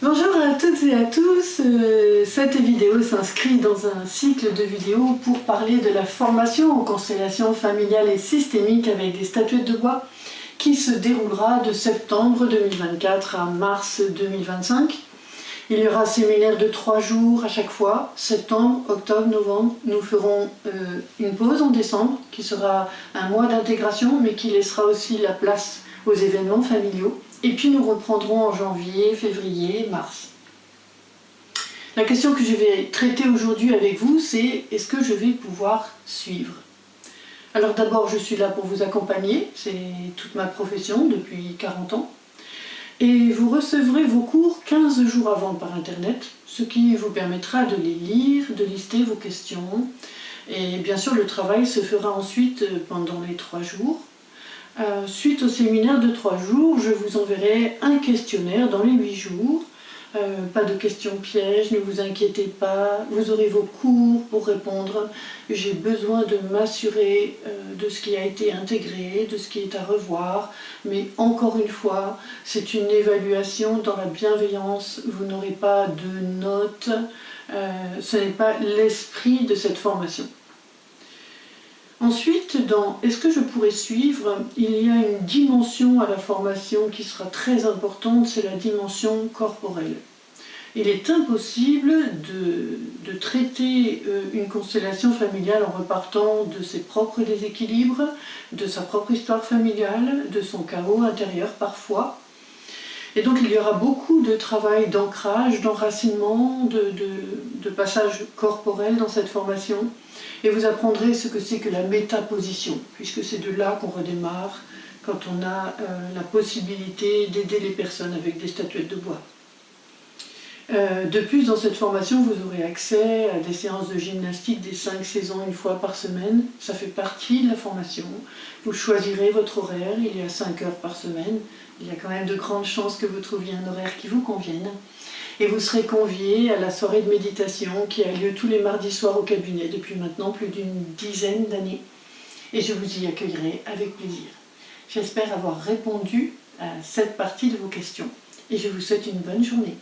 Bonjour à toutes et à tous, cette vidéo s'inscrit dans un cycle de vidéos pour parler de la formation en constellation familiale et systémique avec des statuettes de bois qui se déroulera de septembre 2024 à mars 2025. Il y aura un séminaire de 3 jours à chaque fois, septembre, octobre, novembre. Nous ferons une pause en décembre qui sera un mois d'intégration mais qui laissera aussi la place aux événements familiaux. Et puis nous reprendrons en janvier, février, mars. La question que je vais traiter aujourd'hui avec vous, c'est est-ce que je vais pouvoir suivre? Alors d'abord, je suis là pour vous accompagner, c'est toute ma profession depuis 40 ans. Et vous recevrez vos cours 15 jours avant par internet, ce qui vous permettra de les lire, de lister vos questions. Et bien sûr, le travail se fera ensuite pendant les 3 jours. Suite au séminaire de 3 jours, je vous enverrai un questionnaire dans les 8 jours. Pas de questions pièges, ne vous inquiétez pas, vous aurez vos cours pour répondre. J'ai besoin de m'assurer de ce qui a été intégré, de ce qui est à revoir. Mais encore une fois, c'est une évaluation dans la bienveillance. Vous n'aurez pas de notes. Ce n'est pas l'esprit de cette formation. Ensuite, dans « Est-ce que je pourrais suivre ?», il y a une dimension à la formation qui sera très importante, c'est la dimension corporelle. Il est impossible de traiter une constellation familiale en repartant de ses propres déséquilibres, de sa propre histoire familiale, de son chaos intérieur parfois. Et donc il y aura beaucoup de travail d'ancrage, d'enracinement, de passage corporel dans cette formation. Et vous apprendrez ce que c'est que la métaposition, puisque c'est de là qu'on redémarre quand on a la possibilité d'aider les personnes avec des statuettes de bois. De plus, dans cette formation, vous aurez accès à des séances de gymnastique des 5 saisons une fois par semaine. Ça fait partie de la formation. Vous choisirez votre horaire, il y a 5 heures par semaine. Il y a quand même de grandes chances que vous trouviez un horaire qui vous convienne. Et vous serez conviés à la soirée de méditation qui a lieu tous les mardis soirs au cabinet depuis maintenant plus d'une dizaine d'années. Et je vous y accueillerai avec plaisir. J'espère avoir répondu à cette partie de vos questions et je vous souhaite une bonne journée.